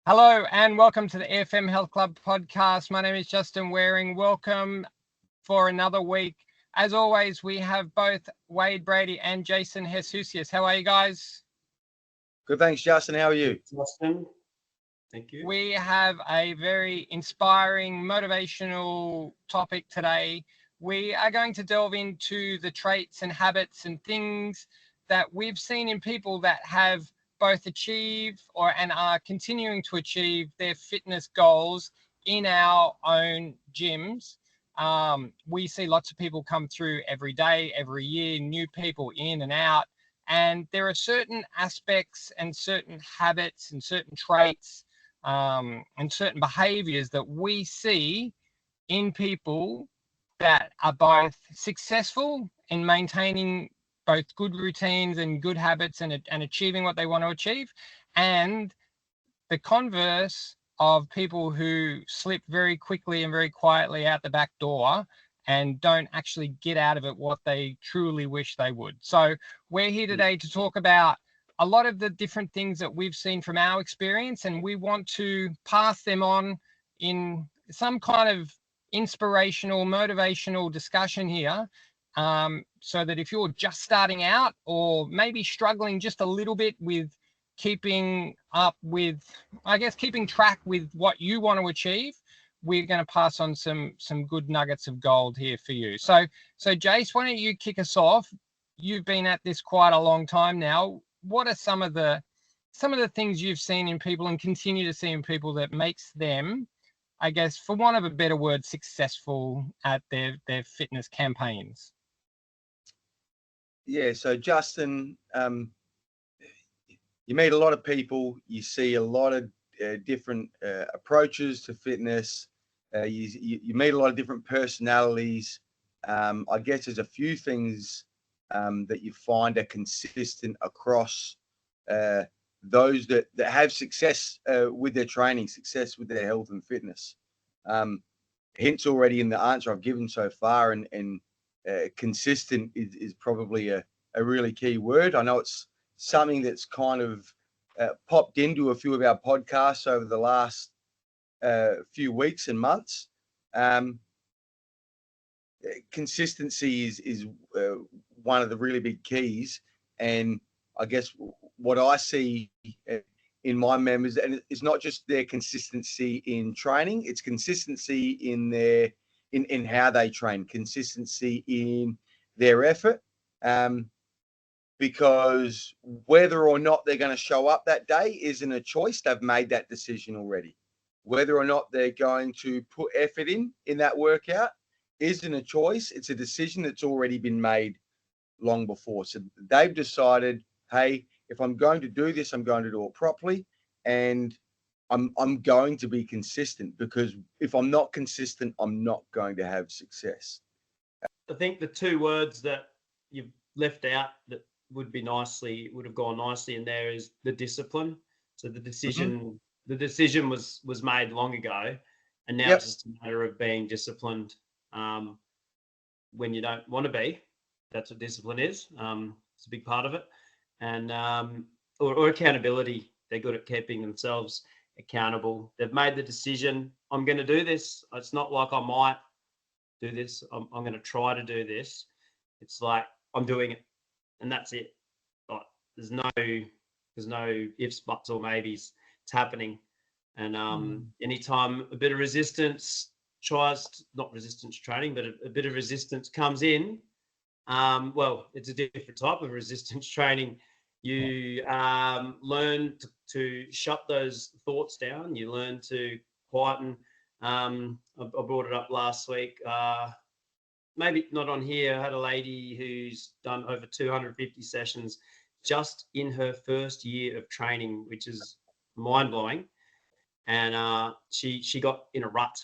Hello and welcome to the AFM Health Club podcast. My name is Justin Waring. Welcome for another week. As always, we have both Wade Brady and Jason Jesusius. How are you guys? Good, thanks, Justin. How are you? Justin, thank you. We have a very inspiring, motivational topic today. We are going to delve into the traits and habits and things that we've seen in people that have both achieve and are continuing to achieve their fitness goals in our own gyms. We see lots of people come through every day, every year, new people in and out. And there are certain aspects and certain habits and certain traits and certain behaviors that we see in people that are both successful in maintaining both good routines and good habits and achieving what they want to achieve, and the converse of people who slip very quickly and very quietly out the back door and don't actually get out of it what they truly wish they would. So we're here today to talk about a lot of the different things that we've seen from our experience, and we want to pass them on in some kind of inspirational, motivational discussion here. So that if you're just starting out or maybe struggling just a little bit with keeping up with, keeping track with what you want to achieve, we're going to pass on some good nuggets of gold here for you. So Jace, why don't you kick us off? You've been at this quite a long time now. What are some of the things you've seen in people and continue to see in people that makes them, I guess, for want of a better word, successful at their fitness campaigns? Yeah, so Justin, you meet a lot of people, you see a lot of different approaches to fitness, you meet a lot of different personalities. I guess there's a few things that you find are consistent across those that have success with their training, success with their health and fitness. Hints already in the answer I've given so far, and consistent is probably a really key word. I know it's something that's kind of popped into a few of our podcasts over the last few weeks and months. Consistency is one of the really big keys, and I guess what I see in my members, and it's not just their consistency in training, it's consistency in how they train, consistency in their effort, because whether or not they're going to show up that day isn't a choice. They've made that decision already. Whether or not they're going to put effort in that workout isn't a choice. It's a decision that's already been made long before. So they've decided, hey, if I'm going to do this, I'm going to do it properly, and I'm going to be consistent, because if I'm not consistent, I'm not going to have success. I think the two words that you've left out that would have gone nicely in there is the discipline. So the decision, the decision was made long ago, and now it's just a matter of being disciplined when you don't want to be. That's what discipline is. It's a big part of it, and or accountability. They're good at keeping themselves accountable. They've made the decision. I'm going to do this. It's not like I might do this. I'm going to try to do this. It's like I'm doing it, and that's it. Like there's no ifs, buts, or maybes. It's happening. And anytime a bit of resistance not resistance training, but a bit of resistance comes in, well, it's a different type of resistance training. You learn to shut those thoughts down. You learn to quieten. I brought it up last week. Maybe not on here. I had a lady who's done over 250 sessions just in her first year of training, which is mind-blowing. And she got in a rut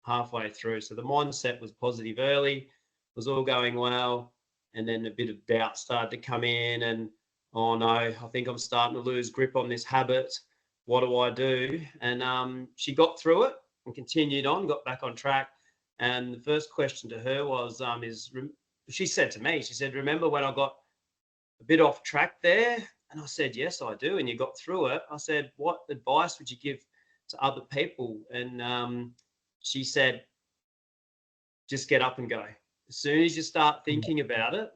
halfway through. So the mindset was positive early, was all going well, and then a bit of doubt started to come in, and oh no, I think I'm starting to lose grip on this habit. What do I do? And she got through it and continued on, got back on track. And the first question to her was, she said to me, she said, remember when I got a bit off track there? And I said, yes, I do. And you got through it. I said, what advice would you give other people, and she said, just get up and go. As soon as you start thinking about it,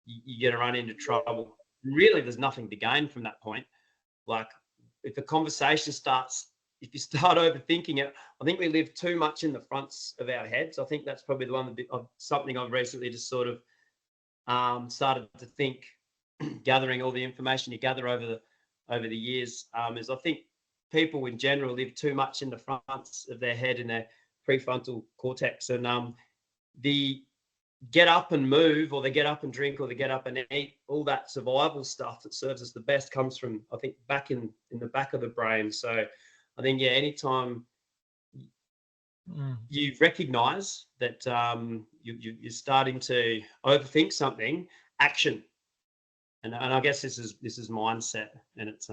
you're going to run into trouble. Really, there's nothing to gain from that point. Like, if a conversation starts, if you start overthinking it, I think we live too much in the fronts of our heads. I think that's probably the one of something I've recently just sort of started to think, gathering all the information you gather over the years, is I think people in general live too much in the fronts of their head, in their prefrontal cortex, and the get up and move, or they get up and drink, or they get up and eat, all that survival stuff that serves us the best comes from, I think, back in the back of the brain. So I think, yeah, anytime you recognize that you're starting to overthink something, action. And I guess this is mindset, and it's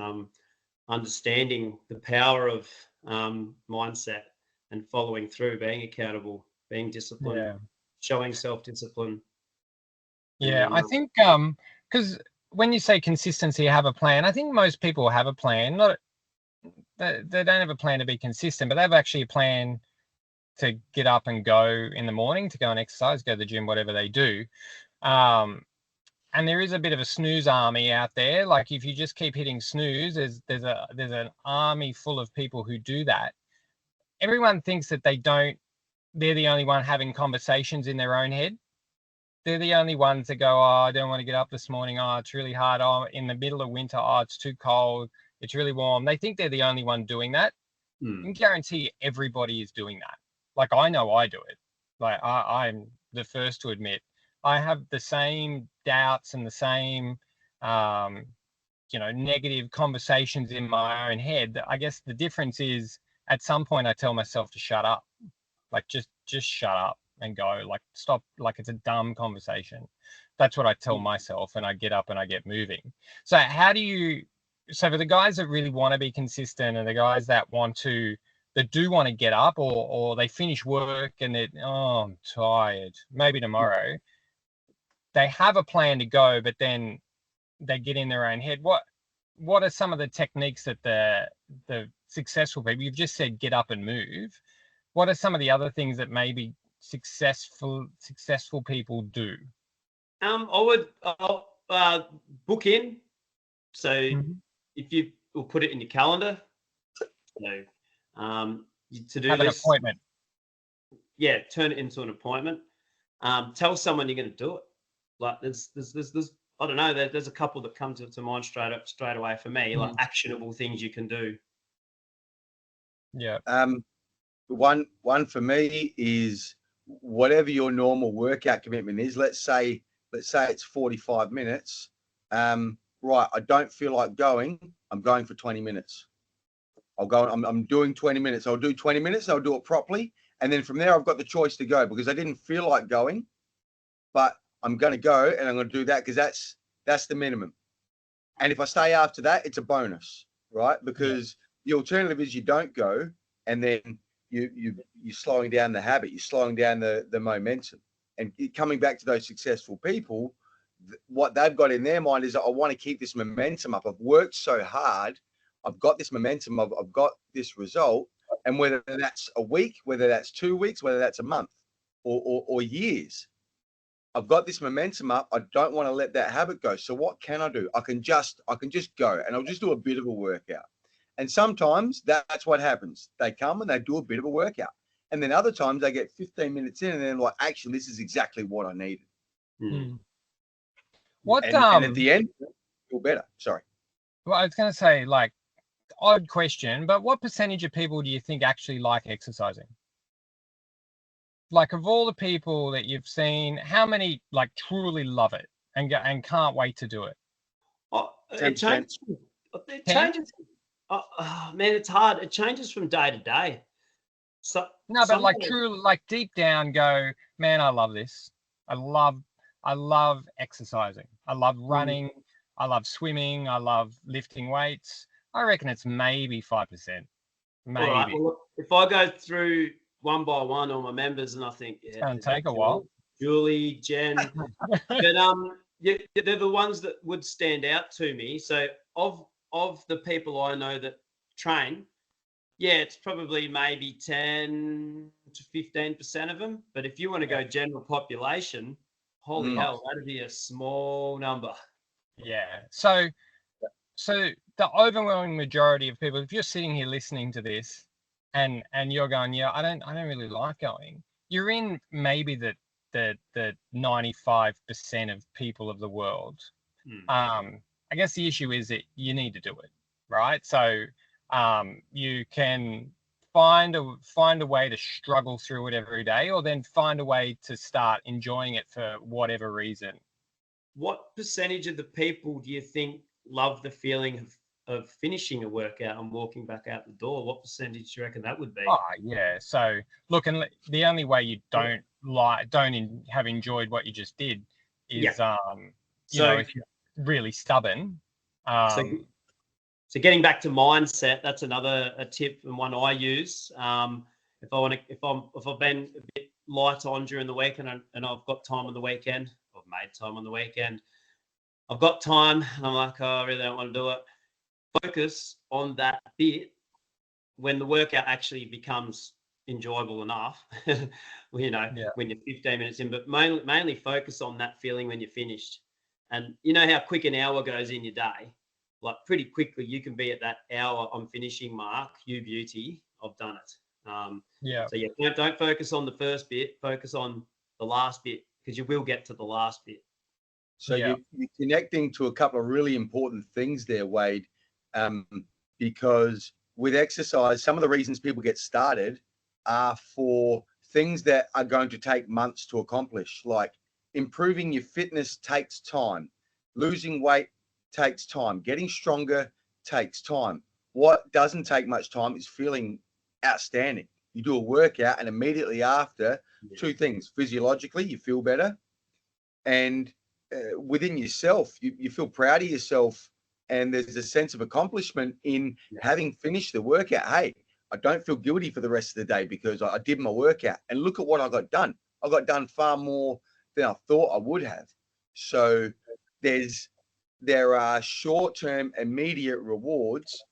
understanding the power of mindset and following through, being accountable, being disciplined, showing self-discipline. Yeah, I think because when you say consistency, have a plan, I think most people have a plan. Not they don't have a plan to be consistent, but they have actually a plan to get up and go in the morning, to go and exercise, go to the gym, whatever they do. And there is a bit of a snooze army out there. Like, if you just keep hitting snooze, there's an army full of people who do that. Everyone thinks that they're the only one having conversations in their own head. They're the only ones that go, oh, I don't want to get up this morning. Oh, it's really hard. Oh, in the middle of winter, oh, it's too cold. It's really warm. They think they're the only one doing that. I can guarantee you everybody is doing that. Like, I know I do it. Like, I'm the first to admit I have the same doubts and the same, negative conversations in my own head. I guess the difference is, at some point I tell myself to shut up, like just shut up and go, like, stop, like, it's a dumb conversation. That's what I tell myself, and I get up and I get moving. So so for the guys that really want to be consistent, and the guys that do want to get up, or they finish work and I'm tired, maybe tomorrow, they have a plan to go, but then they get in their own head. What are some of the techniques that the successful people, you've just said get up and move, what are some of the other things that maybe successful people do? I'll book in. So if you will put it in your calendar, to do have an appointment. Yeah, turn it into an appointment. Tell someone you're going to do it. Like, there's I don't know, there's a couple that come to mind straight away for me, like actionable things you can do. Yeah. One for me is, whatever your normal workout commitment is. Let's say it's 45 minutes. Right, I don't feel like going. I'm going for 20 minutes. I'll go. I'm doing 20 minutes. I'll do 20 minutes. I'll do it properly, and then from there, I've got the choice to go, because I didn't feel like going, but I'm going to go, and I'm going to do that, because that's the minimum. And if I stay after that, it's a bonus, right? Because the alternative is you don't go, and then you're slowing down the habit, you're slowing down the momentum. And coming back to those successful people, what they've got in their mind is, I want to keep this momentum up. I've worked so hard. I've got this momentum. I've got this result. And whether that's a week, whether that's 2 weeks, whether that's a month or years, I've got this momentum up. I don't want to let that habit go. So what can I do? I can just go, and I'll just do a bit of a workout. And sometimes that's what happens. They come and they do a bit of a workout. And then other times they get 15 minutes in, and they're like, actually, this is exactly what I needed. And at the end, feel better. Sorry. Well, I was going to say, like, odd question, but what percentage of people do you think actually like exercising? Like, of all the people that you've seen, how many like truly love it and can't wait to do it? It changes. It changes. Man, it's hard. It changes from day to day. So no, but like truly, like deep down, go, man, I love this. I love exercising. I love running. I love swimming. I love lifting weights. I reckon it's maybe 5%. Maybe. All right. Well, if I go through one by one all my members, and I think it's going to take a while. Julie, Jen, but they're the ones that would stand out to me. So of the people I know that train, Yeah, it's probably maybe 10 to 15% of them. But if you want to go general population, holy hell, that'd be a small number. Yeah. So the overwhelming majority of people, if you're sitting here listening to this and you're going, yeah, I don't really like going, you're in maybe the 95% of people of the world. I guess the issue is that you need to do it, right? So you can find a way to struggle through it every day, or then find a way to start enjoying it for whatever reason. What percentage of the people do you think love the feeling of finishing a workout and walking back out the door? What percentage do you reckon that would be? Oh yeah. So look, and the only way you don't have enjoyed what you just did is you know, if you're really stubborn. So getting back to mindset, that's another tip and one I use. If I've been a bit light on during the week and I've got time on the weekend, I've made time on the weekend, I've got time, and I'm like, oh, I really don't want to do it. Focus on that bit when the workout actually becomes enjoyable enough. When you're 15 minutes in, but mainly focus on that feeling when you're finished. And you know how quick an hour goes in your day. Like pretty quickly, you can be at that hour I'm finishing mark. You beauty, I've done it. So don't focus on the first bit. Focus on the last bit, because you will get to the last bit. So you're connecting to a couple of really important things there, Wade, because with exercise, some of the reasons people get started are for things that are going to take months to accomplish, like improving your fitness takes time, losing weight takes time, getting stronger takes time. What doesn't take much time is feeling outstanding. You do a workout and immediately after, two things: physiologically, you feel better, and within yourself, you feel proud of yourself, and there's a sense of accomplishment in having finished the workout. Hey, I don't feel guilty for the rest of the day because I did my workout, and look at what I got done. I got done far more than I thought I would have. So there are short-term immediate rewards,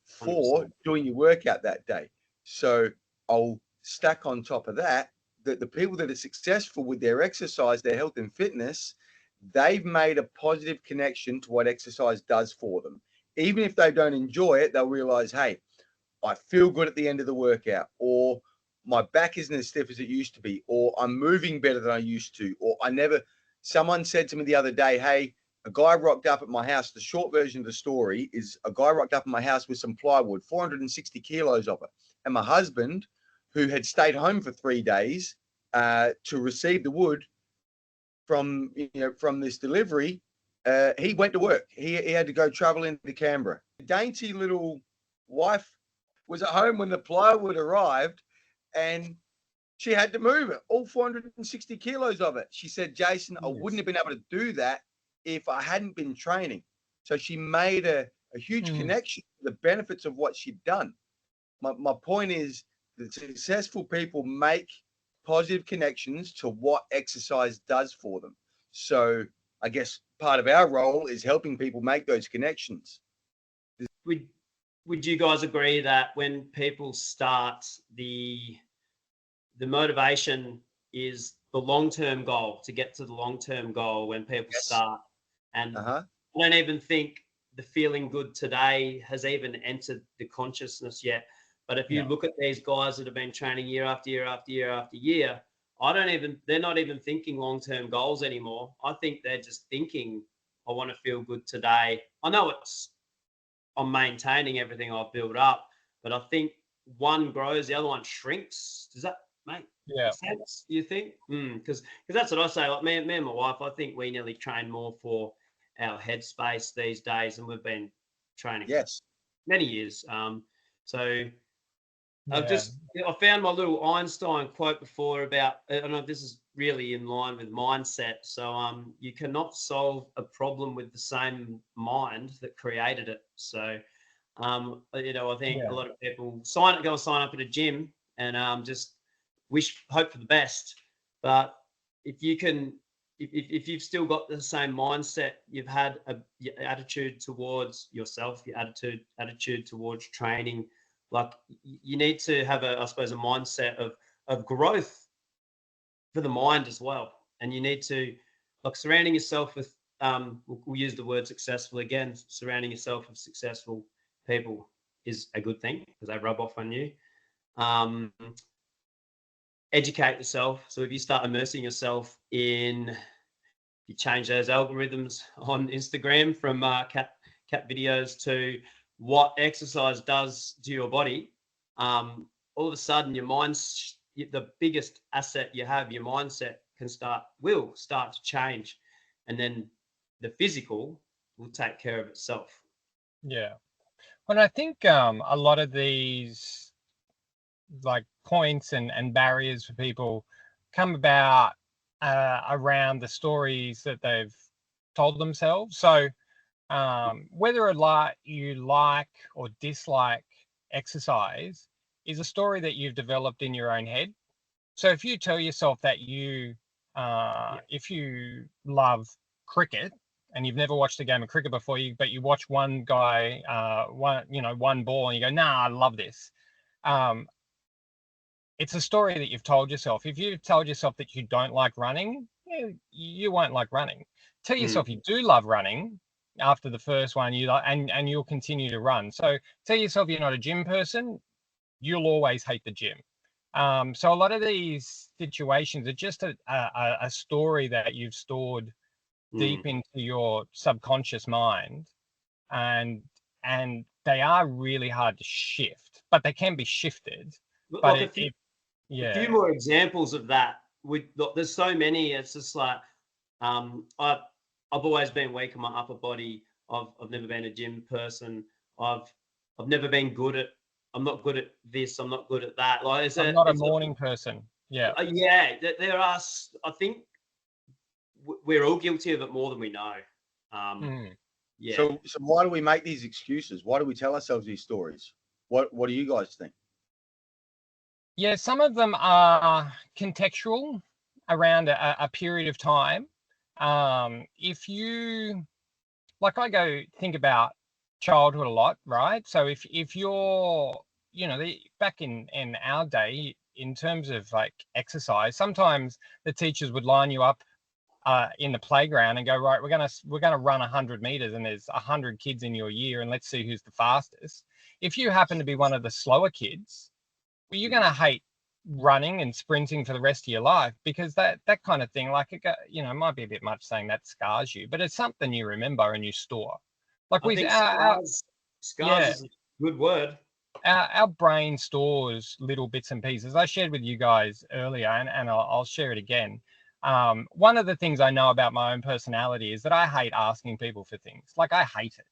for 100%. Doing your workout that day. So I'll stack on top of that the people that are successful with their exercise, their health and fitness, they've made a positive connection to what exercise does for them. Even if they don't enjoy it, they'll realize, hey, I feel good at the end of the workout, or my back isn't as stiff as it used to be, or I'm moving better than I used to, or someone said to me the other day, hey, a guy rocked up at my house. The short version of the story is a guy rocked up at my house with some plywood, 460 kilos of it. And my husband, who had stayed home for 3 days to receive the wood from this delivery, he went to work. He had to go travel into Canberra. The dainty little wife was at home when the plywood arrived, and she had to move it, all 460 kilos of it. She said, Jason, I wouldn't have been able to do that if I hadn't been training. So she made a huge connection to the benefits of what she'd done. My point is that successful people make positive connections to what exercise does for them. So I guess part of our role is helping people make those connections. Would you guys agree that when people start, the motivation is the long-term goal, to get to the long-term goal when people start? And I don't even think the feeling good today has even entered the consciousness yet. But if you look at these guys that have been training year after year after year after year, they're not even thinking long-term goals anymore. I think they're just thinking, I want to feel good today. I know I'm maintaining everything I've built up, but I think one grows, the other one shrinks. Does that make sense, you think? Because that's what I say. Like me and my wife, I think we nearly train more for our headspace these days, and we've been training for many years. I found my little Einstein quote before about, I don't know if this is really in line with mindset. So you cannot solve a problem with the same mind that created it. So I think a lot of people go and sign up at a gym and just hope for the best. But if you can if you've still got the same mindset, you've had your attitude towards yourself, your attitude towards training, like you need to have I suppose, a mindset of growth for the mind as well. And you need to, like, surrounding yourself with, we'll use the word successful again, surrounding yourself with successful people is a good thing because they rub off on you. Educate yourself. So if you start immersing yourself in, you change those algorithms on Instagram from cat videos to what exercise does to your body, all of a sudden your mind's the biggest asset you have, your mindset will start to change, and then the physical will take care of itself. Yeah. Well, I think a lot of these like points and barriers for people come about around the stories that they've told themselves. So whether you like or dislike exercise is a story that you've developed in your own head. So if you tell yourself that if you love cricket and you've never watched a game of cricket before, but you watch one guy, one ball, and you go, "Nah, I love this." It's a story that you've told yourself. If you've told yourself that you don't like running, you won't like running. Tell yourself you do love running. After the first one, and you'll continue to run. So tell yourself you're not a gym person, you'll always hate the gym. So a lot of these situations are just a story that you've stored deep into your subconscious mind, and they are really hard to shift, but they can be shifted. But like a few more examples of that. There's so many. It's just like I've always been weak in my upper body. I've never been a gym person. I've never been good at. I'm not good at this. I'm not good at that. Like I'm not a morning person. Yeah. Yeah. There are. I think we're all guilty of it more than we know. Yeah. So why do we make these excuses? Why do we tell ourselves these stories? What do you guys think? Yeah, some of them are contextual around a period of time. If you, like, I go think about childhood a lot, right? So if you're, back in our day, in terms of like exercise, sometimes the teachers would line you up in the playground and go, right, we're gonna run 100 meters, and there's 100 kids in your year, and let's see who's the fastest. If you happen to be one of the slower kids, well, you're going to hate running and sprinting for the rest of your life, because that kind of thing, like, it might be a bit much saying that scars you, but it's something you remember and you store. Like scars is a good word. Our brain stores little bits and pieces. I shared with you guys earlier, and I'll share it again. One of the things I know about my own personality is that I hate asking people for things. Like, I hate it.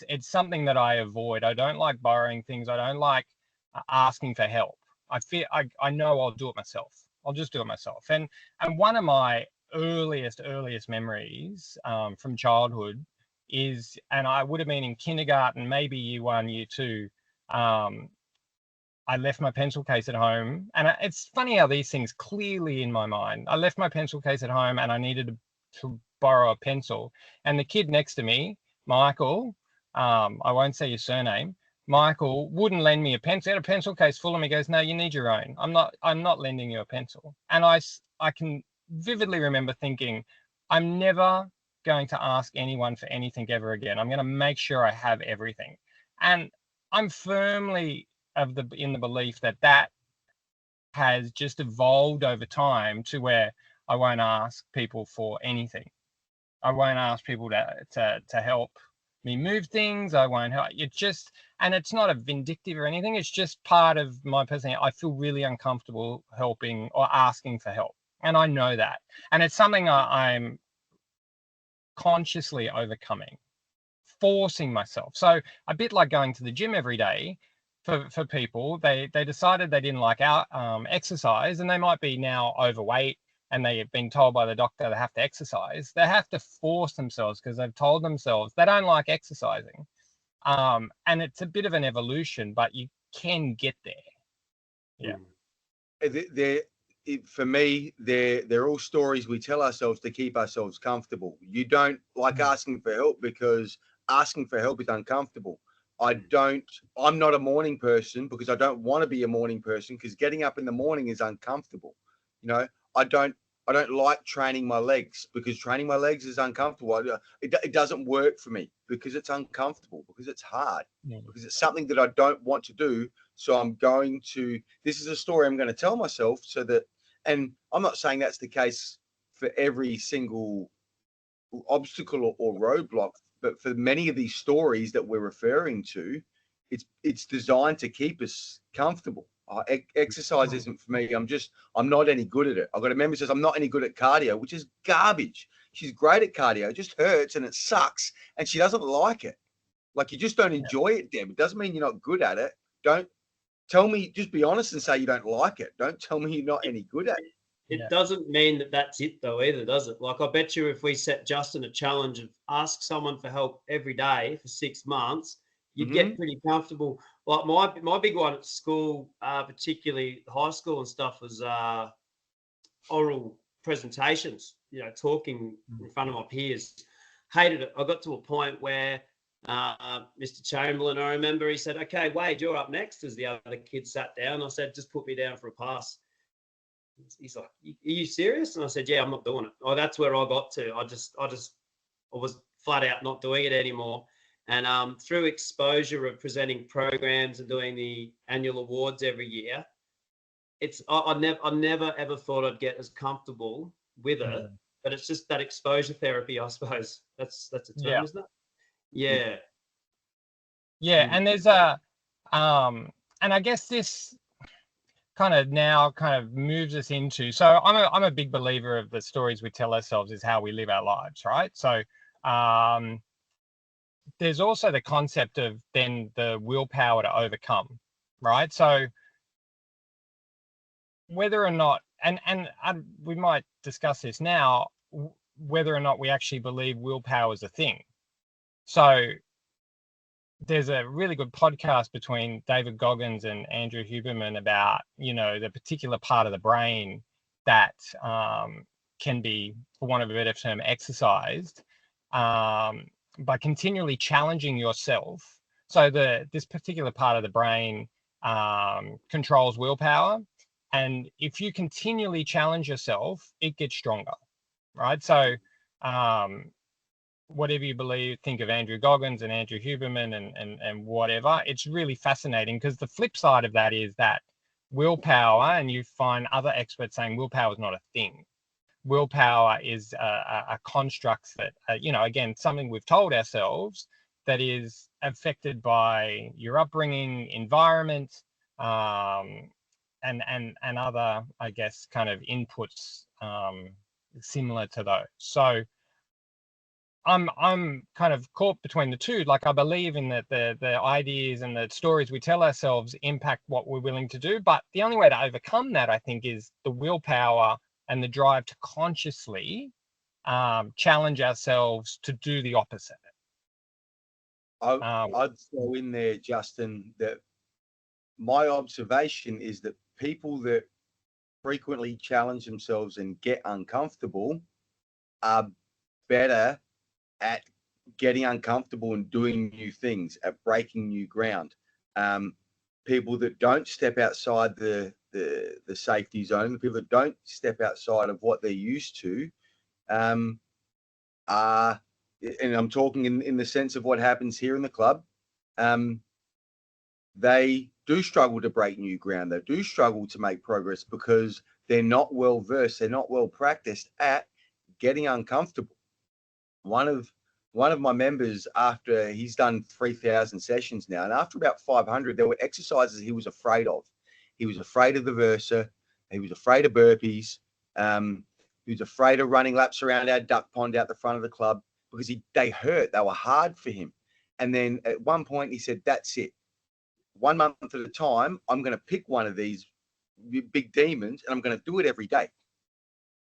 It's something that I avoid. I don't like borrowing things. I don't like asking for help. I know I'll do it myself. I'll just do it myself. And one of my earliest memories from childhood is, and I would have been in kindergarten, maybe year 1, year 2. I left my pencil case at home, and it's funny how these things clearly in my mind. I left my pencil case at home, and I needed to borrow a pencil, and the kid next to me, Michael, I won't say your surname, Michael, wouldn't lend me a pencil. He had a pencil case full, and he goes, "No, you need your own. I'm not lending you a pencil." And I can vividly remember thinking, I'm never going to ask anyone for anything ever again. I'm going to make sure I have everything. And I'm firmly in the belief that has just evolved over time to where I won't ask people for anything. I won't ask people to help me move things. I won't help. And it's not a vindictive or anything. It's just part of my personality. I feel really uncomfortable helping or asking for help. And I know that. And it's something I'm consciously overcoming, forcing myself. So a bit like going to the gym every day for people, they decided they didn't like exercise, and they might be now overweight, and they've been told by the doctor they have to exercise. They have to force themselves because they've told themselves they don't like exercising. And it's a bit of an evolution, but you can get there. Yeah. for me, they're all stories we tell ourselves to keep ourselves comfortable. You don't like asking for help because asking for help is uncomfortable. I'm not a morning person because I don't want to be a morning person because getting up in the morning is uncomfortable. You know, I don't like training my legs because training my legs is uncomfortable. It doesn't work for me because it's uncomfortable, because it's hard, because it's something that I don't want to do. So this is a story I'm going to tell myself so that, and I'm not saying that's the case for every single obstacle or roadblock, but for many of these stories that we're referring to, it's designed to keep us comfortable. Exercise isn't for me. I'm not any good at it. I've got a member who says I'm not any good at cardio, which is garbage. She's great at cardio. It just hurts and it sucks, and she doesn't like it. Like, you just don't enjoy it, Deb. It doesn't mean you're not good at it. Don't tell me. Just be honest and say you don't like it. Don't tell me you're not any good at it. It doesn't mean that that's it though either, does it? Like, I bet you if we set Justin a challenge of ask someone for help every day for 6 months, you'd get pretty comfortable. Like my big one at school, particularly high school and stuff, was oral presentations, talking in front of my peers. Hated it. I got to a point where Mr. Chamberlain, I remember, he said, "Okay, Wade, you're up next," as the other kids sat down. I said, "Just put me down for a pass." He's like, "Are you serious?" And I said, "Yeah, I'm not doing it." Oh, that's where I got to. I was flat out not doing it anymore. And through exposure of presenting programs and doing the annual awards every year, I never ever thought I'd get as comfortable with it. But it's just that exposure therapy, I suppose. That's a term, isn't it? Yeah. Yeah, and there's and I guess this kind of moves us into, so I'm a big believer of the stories we tell ourselves is how we live our lives, right? So there's also the concept of then the willpower to overcome, right? So whether or not, and we might discuss this now, whether or not we actually believe willpower is a thing. So there's a really good podcast between David Goggins and Andrew Huberman about, the particular part of the brain that can be, for want of a better term, exercised by continually challenging yourself. So this particular part of the brain controls willpower. And if you continually challenge yourself, it gets stronger, right? So whatever you think of Andrew Goggins and Andrew Huberman and whatever, it's really fascinating, because the flip side of that is that willpower, and you find other experts saying willpower is not a thing. Willpower is a construct that, again, something we've told ourselves that is affected by your upbringing, environment, and other, I guess, kind of inputs similar to those. So I'm kind of caught between the two. Like, I believe in that the ideas and the stories we tell ourselves impact what we're willing to do. But the only way to overcome that, I think, is the willpower and the drive to consciously challenge ourselves to do the opposite. I'd throw in there, Justin, that my observation is that people that frequently challenge themselves and get uncomfortable are better at getting uncomfortable and doing new things, at breaking new ground. People that don't step outside the safety zone, the people that don't step outside of what they're used to, are, and I'm talking in the sense of what happens here in the club, they do struggle to break new ground. They do struggle to make progress because they're not well versed, they're not well practiced at getting uncomfortable. One of my members, after he's done 3,000 sessions now, and after about 500, there were exercises he was afraid of. He was afraid of the Versa. He was afraid of burpees. He was afraid of running laps around our duck pond out the front of the club because they hurt. They were hard for him. And then at one point he said, "That's it. 1 month at a time, I'm going to pick one of these big demons and I'm going to do it every day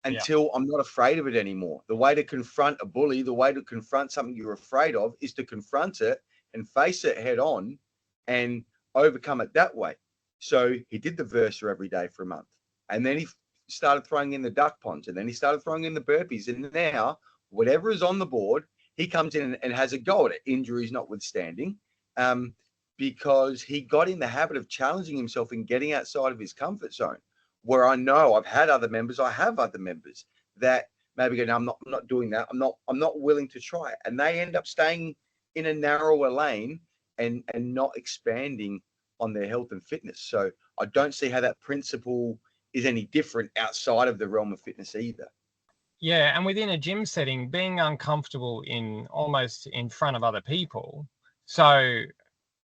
until I'm not afraid of it anymore." The way to confront a bully, the way to confront something you're afraid of, is to confront it and face it head on and overcome it that way. So he did the Versa every day for a month. And then he started throwing in the duck ponds, and then he started throwing in the burpees. And now, whatever is on the board, he comes in and has a go at it, injuries notwithstanding, because he got in the habit of challenging himself and getting outside of his comfort zone. Where I know I have other members that maybe go, no, I'm not doing that. I'm not willing to try it. And they end up staying in a narrower lane and not expanding on their health and fitness. So I don't see how that principle is any different outside of the realm of fitness either. Yeah, and within a gym setting, being uncomfortable almost in front of other people. So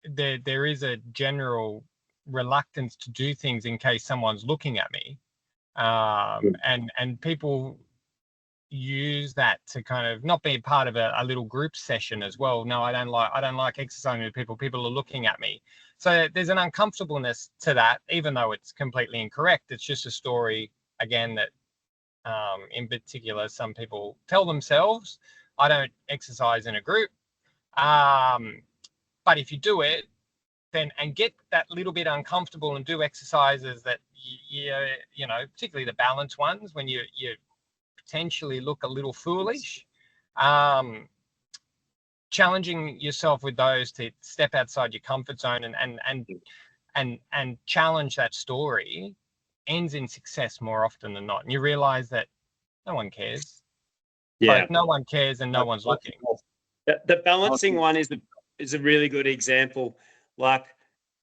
there is a general reluctance to do things in case someone's looking at me. And people use that to kind of not be part of a little group session as well. No, I don't like exercising with people. People are looking at me. So there's an uncomfortableness to that, even though it's completely incorrect. It's just a story, again, that in particular, some people tell themselves, I don't exercise in a group. But if you do it, then and get that little bit uncomfortable and do exercises that, you know, particularly the balance ones, when you potentially look a little foolish, challenging yourself with those to step outside your comfort zone and challenge that story ends in success more often than not. And you realize that no one cares. Yeah. Both no one cares and no one's looking. The balancing one is a really good example. Like,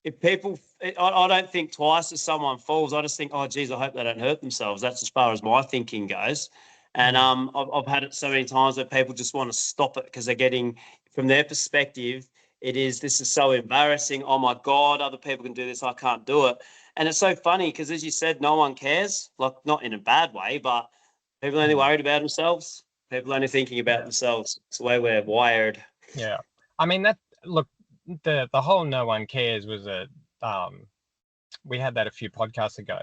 if people, I don't think twice if someone falls. I just think, oh, geez, I hope they don't hurt themselves. That's as far as my thinking goes. And I've had it so many times where people just want to stop it because they're getting, from their perspective, this is so embarrassing. Oh my God, other people can do this. I can't do it. And it's so funny because, as you said, no one cares, like not in a bad way, but people are only worried about themselves. People are only thinking about themselves. It's the way we're wired. Yeah. I mean, the whole no one cares was we had that a few podcasts ago.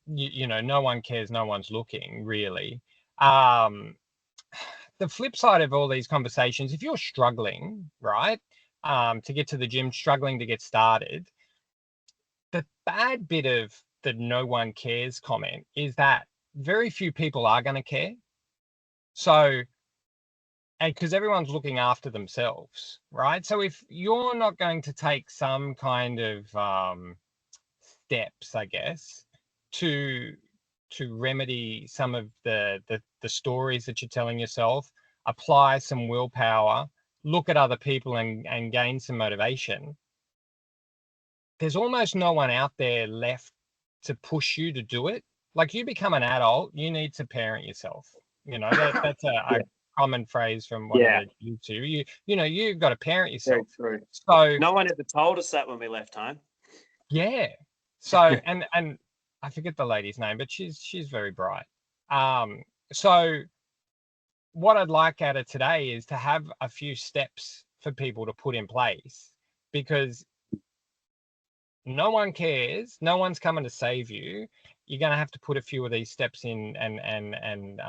You know, no one cares, no one's looking, really. The flip side of all these conversations, if you're struggling, right, to get to the gym, struggling to get started, the bad bit of the no one cares comment is that very few people are going to care. So, and because everyone's looking after themselves, right? So if you're not going to take some kind of steps, I guess, to remedy some of the stories that you're telling yourself, apply some willpower, look at other people and gain some motivation, there's almost no one out there left to push you to do it. Like, you become an adult, you need to parent yourself. You know, that's a common phrase from one of the YouTube. You know, you've got to parent yourself. Very true. So no one ever told us that when we left home. Yeah. So and I forget the lady's name, but she's very bright. So what I'd like out of today is to have a few steps for people to put in place, because no one cares. No one's coming to save you. You're going to have to put a few of these steps in and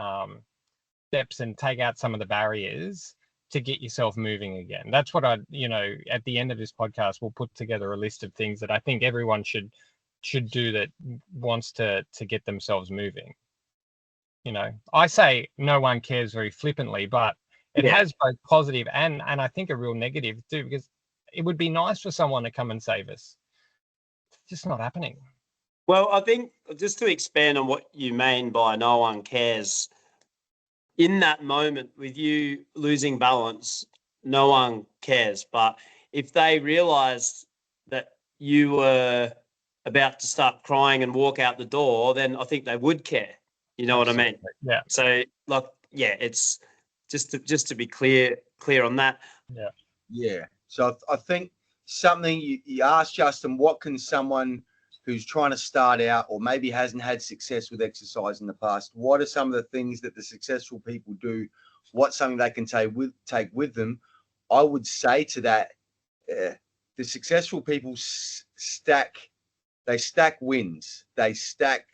steps and take out some of the barriers to get yourself moving again. That's what at the end of this podcast, we'll put together a list of things that I think everyone should do that wants to get themselves moving. You know, I say no one cares very flippantly, but it has both positive and I think a real negative too, because it would be nice for someone to come and save us. It's just not happening. Well, I think just to expand on what you mean by no one cares, in that moment with you losing balance, no one cares. But if they realized that you were about to start crying and walk out the door, then I think they would care. You know Absolutely. What I mean? Yeah. So, like, it's just to be clear on that. Yeah. Yeah. So I think something you asked, Justin, what can someone who's trying to start out or maybe hasn't had success with exercise in the past, what are some of the things that the successful people do? What's something they can take with them? I would say to that, the successful people stack wins. They stack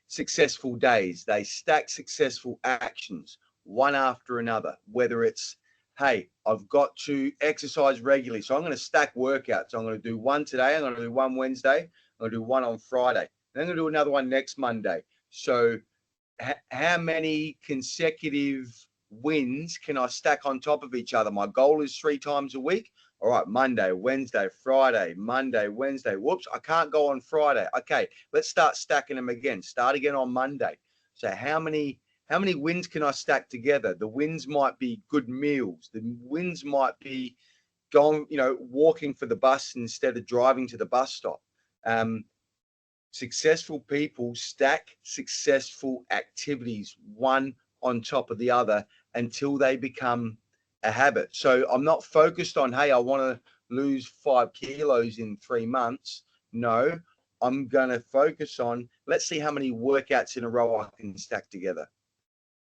successful days. They stack successful actions one after another, whether it's, hey, I've got to exercise regularly, so I'm going to stack workouts. I'm going to do one today, I'm going to do one Wednesday, I'm going to do one on Friday. Then I'm going to do another one next Monday. So how many consecutive wins can I stack on top of each other? My goal is 3 times a week. All right, Monday, Wednesday, Friday, Monday, Wednesday. Whoops, I can't go on Friday. Okay, let's start stacking them again. Start again on Monday. So how many wins can I stack together? The wins might be good meals. The wins might be going, walking for the bus instead of driving to the bus stop. Successful people stack successful activities one on top of the other until they become a habit. So I'm not focused on, hey, I want to lose 5 kilos in 3 months. No, I'm going to focus on, let's see how many workouts in a row I can stack together.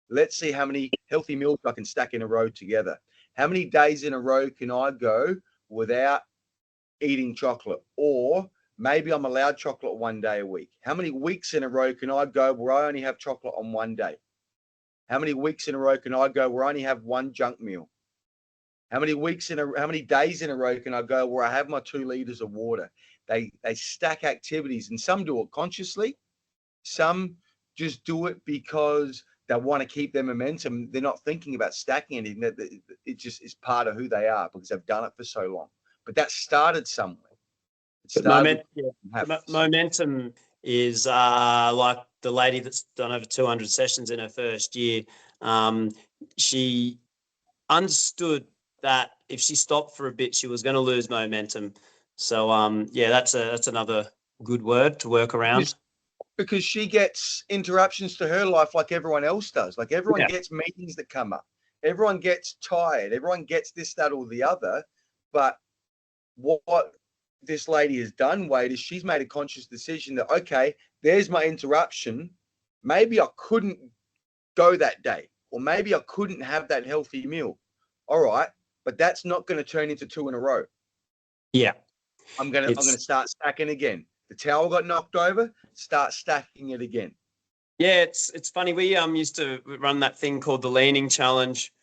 Let's see how many healthy meals I can stack in a row together. How many days in a row can I go without eating chocolate? Or maybe I'm allowed chocolate 1 day a week. How many weeks in a row can I go where I only have chocolate on 1 day? How many weeks in a row can I go where I only have 1 junk meal? How many days in a row can I go where I have my 2 liters of water? They stack activities, and some do it consciously. Some just do it because they want to keep their momentum. They're not thinking about stacking anything. That it just is part of who they are because they've done it for so long. But that started somewhere. Momentum is like the lady that's done over 200 sessions in her first year. She understood that if she stopped for a bit, she was going to lose momentum. So, that's another good word to work around. Because she gets interruptions to her life like everyone else does. Like everyone gets meetings that come up. Everyone gets tired. Everyone gets this, that, or the other. But what this lady has done, Wade, is she's made a conscious decision that, okay, there's my interruption. Maybe I couldn't go that day, or maybe I couldn't have that healthy meal. All right, but that's not going to turn into 2 in a row. Yeah. I'm going to start stacking again. The towel got knocked over, start stacking it again. Yeah, it's funny. We used to run that thing called the leaning challenge,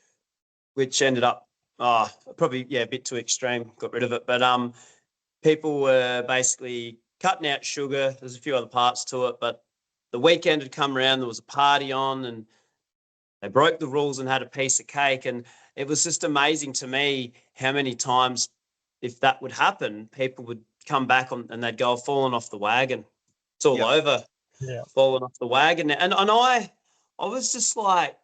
which ended up probably a bit too extreme. Got rid of it, but people were basically cutting out sugar. There's a few other parts to it, but the weekend had come around. There was a party on, and they broke the rules and had a piece of cake. And it was just amazing to me how many times, if that would happen, people would come back on and they'd go, "I've fallen off the wagon. It's all over." Yeah. Fallen off the wagon. And I was just like,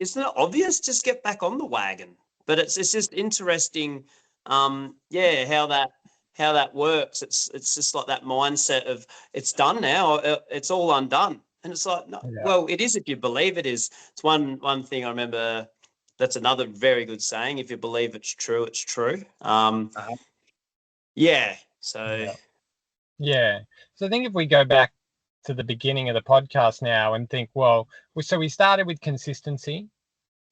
isn't it obvious? Just get back on the wagon. But it's just interesting, how that works. It's just like that mindset of it's done now, it's all undone. And it's like, no, well, it is if you believe it is. It's one thing I remember. That's another very good saying. If you believe it's true, it's true. Yeah. So. Yeah. So I think if we go back to the beginning of the podcast now and think, well, so we started with consistency.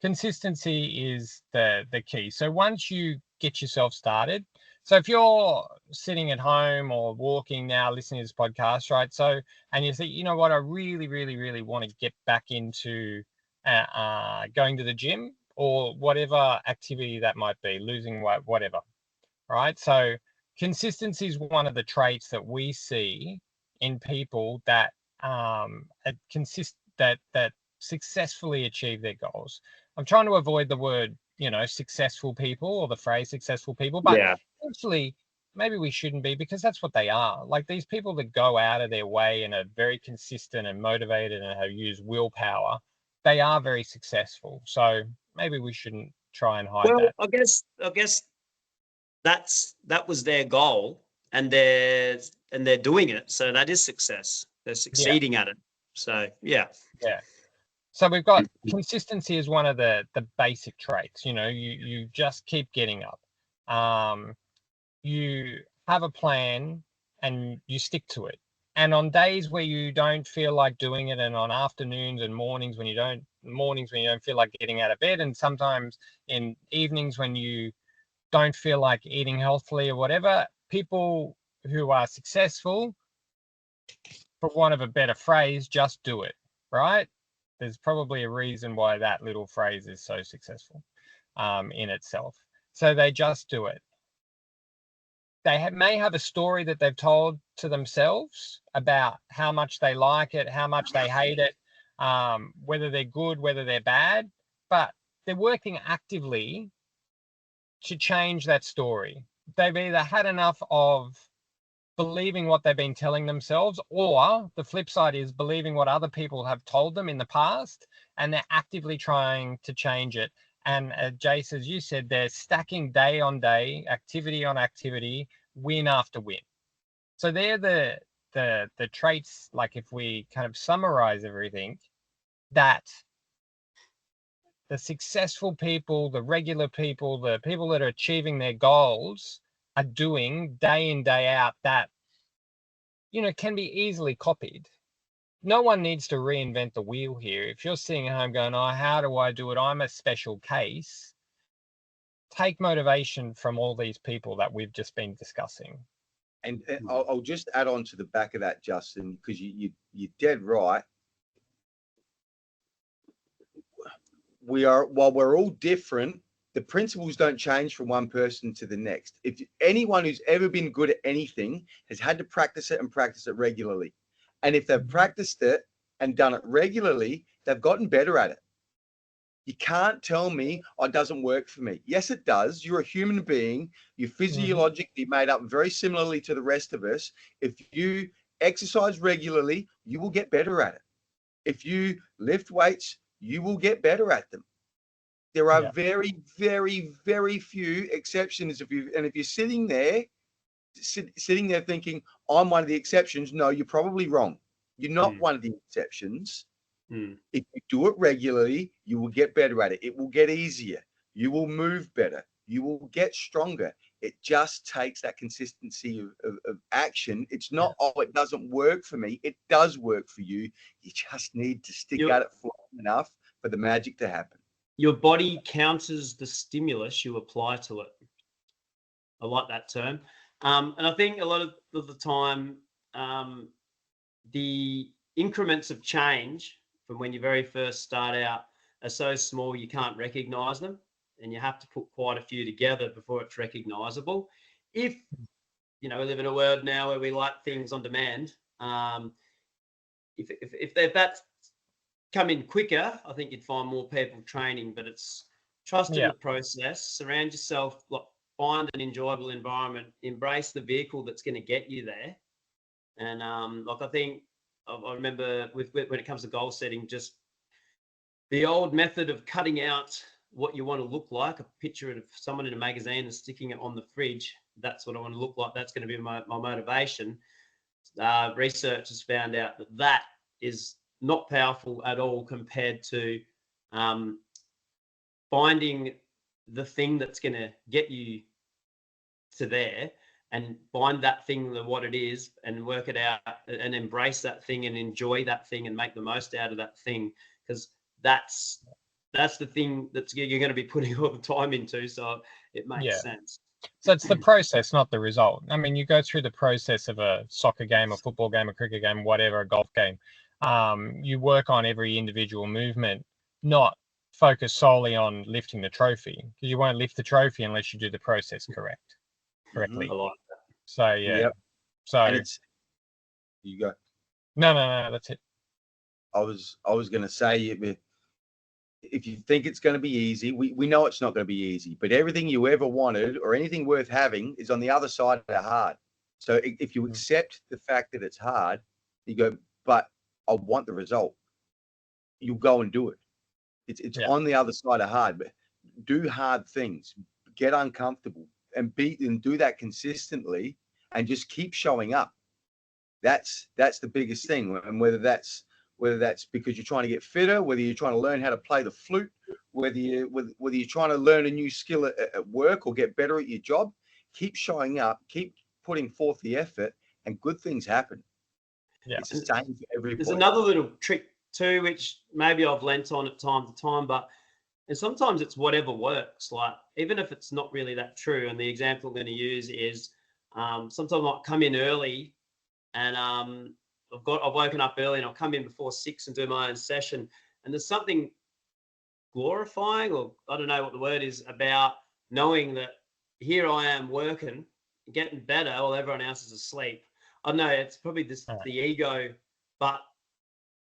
Consistency is the key. So once you get yourself started, so if you're sitting at home or walking now, listening to this podcast, right? So, and you think, you know what, I really, really, really want to get back into going to the gym or whatever activity that might be, losing weight, whatever, right? So consistency is one of the traits that we see in people that that successfully achieve their goals. I'm trying to avoid the word, successful people or the phrase successful people, but actually maybe we shouldn't be, because that's what they are. Like these people that go out of their way and are very consistent and motivated and have used willpower, they are very successful. So maybe we shouldn't try and hide that. I guess that was their goal, and they're doing it. So that is success. They're succeeding at it. So yeah. So we've got consistency is one of the basic traits. You just keep getting up. You have a plan and you stick to it. And on days where you don't feel like doing it, and on afternoons and mornings when you don't feel like getting out of bed, and sometimes in evenings when you don't feel like eating healthily or whatever, people who are successful, for want of a better phrase, just do it, right? There's probably a reason why that little phrase is so successful in itself. So they just do it. may have a story that they've told to themselves about how much they like it, how much they hate it, whether they're good, whether they're bad, but they're working actively to change that story. They've either had enough of believing what they've been telling themselves, or the flip side is believing what other people have told them in the past, and they're actively trying to change it. And Jace, as you said, they're stacking day on day, activity on activity, win after win. So they're the traits, like if we kind of summarize everything, that the successful people, the regular people, the people that are achieving their goals are doing day in, day out, that, you know, can be easily copied. No one needs to reinvent the wheel here. If you're sitting at home going, oh, how do I do it? I'm a special case. Take motivation from all these people that we've just been discussing. And I'll just add on to the back of that, Justin, because you're dead right. While we're all different, the principles don't change from one person to the next. If anyone who's ever been good at anything has had to practice it and practice it regularly. And if they've practiced it and done it regularly, they've gotten better at it. You can't tell me, oh, it doesn't work for me. Yes, it does. You're a human being. You're physiologically made up very similarly to the rest of us. If you exercise regularly, you will get better at it. If you lift weights, you will get better at them. There are very, very, very few exceptions. If you're sitting there thinking, I'm one of the exceptions, no, you're probably wrong. You're not one of the exceptions. If you do it regularly, you will get better at it. It will get easier. You will move better. You will get stronger. It just takes that consistency of action. It's not, oh, it doesn't work for me. It does work for you. You just need to stick at it for long enough for the magic to happen. Your body counters the stimulus you apply to it. I like that term. And I think a lot of the time, the increments of change from when you very first start out are so small you can't recognize them, and you have to put quite a few together before it's recognizable. If, you know, we live in a world now where we like things on demand, if that's come in quicker, I think you'd find more people training, but it's trust in the process, surround yourself, find an enjoyable environment, embrace the vehicle that's going to get you there. And I think I remember when it comes to goal setting, just the old method of cutting out what you want to look like, a picture of someone in a magazine and sticking it on the fridge. That's what I want to look like. That's going to be my motivation. Research has found out that is not powerful at all compared to finding the thing that's going to get you to there, and find that thing, what it is, and work it out and embrace that thing and enjoy that thing and make the most out of that thing, because that's the thing that you're going to be putting all the time into. So it makes sense. So it's the process, not the result. I mean, you go through the process of a soccer game, a football game, a cricket game, whatever, a golf game. You work on every individual movement, not focus solely on lifting the trophy, because you won't lift the trophy unless you do the process correctly. I like that. So so and it's, you go. No, that's it. I was going to say, if you think it's going to be easy, we know it's not going to be easy, but everything you ever wanted or anything worth having is on the other side of hard. So if you accept the fact that it's hard, you go, but I want the result, you'll go and do it. It's on the other side of hard, but do hard things, get uncomfortable, and do that consistently, and just keep showing up. That's the biggest thing. And whether that's because you're trying to get fitter, whether you're trying to learn how to play the flute, whether you're trying to learn a new skill at work or get better at your job, keep showing up, keep putting forth the effort, and good things happen. It's the same for everybody. There's another little trick too, which maybe I've lent on at time to time, and sometimes it's whatever works. Like, even if it's not really that true, and the example I'm going to use is sometimes I'll come in early, and I've woken up early, and I'll come in before 6 and do my own session. And there's something glorifying, or I don't know what the word is, about knowing that here I am working getting better while everyone else is asleep. I don't know, it's probably just the ego, but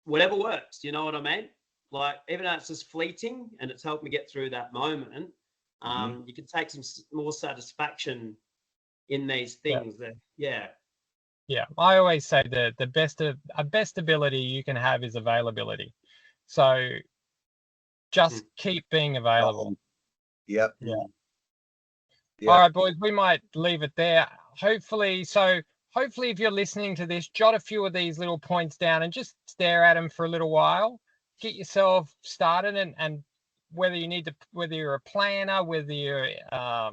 whatever works, you know what I mean? Like, even though it's just fleeting and it's helped me get through that moment, you can take some more satisfaction in these things. Yeah. I always say that the best ability you can have is availability. So just keep being available. Yep. Yeah. All right, boys, we might leave it there. Hopefully, if you're listening to this, jot a few of these little points down and just stare at them for a little while. Get yourself started, and whether you're a planner, whether you're a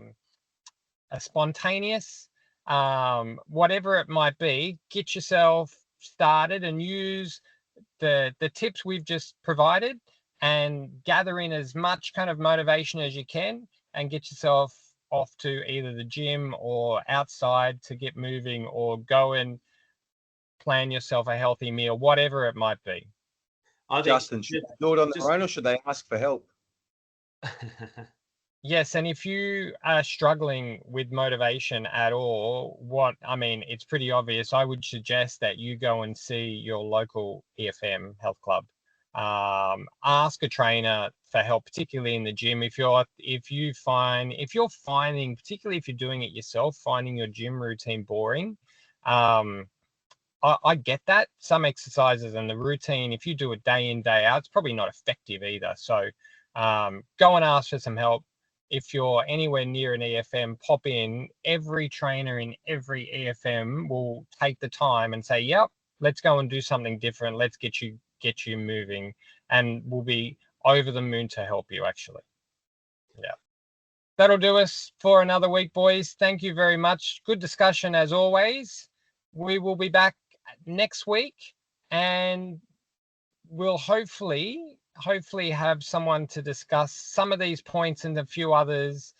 spontaneous, whatever it might be, get yourself started and use the tips we've just provided and gather in as much kind of motivation as you can and get yourself off to either the gym or outside to get moving, or go and plan yourself a healthy meal, whatever it might be. Justin, should they do it on their own, or should they ask for help? Yes, and if you are struggling with motivation at all, it's pretty obvious. I would suggest that you go and see your local EFM health club. Ask a trainer for help, particularly in the gym. If you're finding, particularly if you're doing it yourself, finding your gym routine boring, I get that. Some exercises and the routine, if you do it day in, day out, it's probably not effective either. So go and ask for some help. If you're anywhere near an EFM, pop in. Every trainer in every EFM will take the time and say, yep, let's go and do something different. Let's get you moving, and we'll be over the moon to help you, actually. Yeah. That'll do us for another week, boys. Thank you very much. Good discussion as always. We will be back next week, and we'll hopefully have someone to discuss some of these points and a few others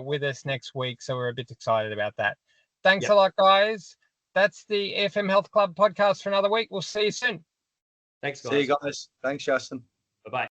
with us next week. So we're a bit excited about that. Thanks a lot, guys. That's the EFM Health Club podcast for another week. We'll see you soon. Thanks, guys. See you guys. Thanks, Justin.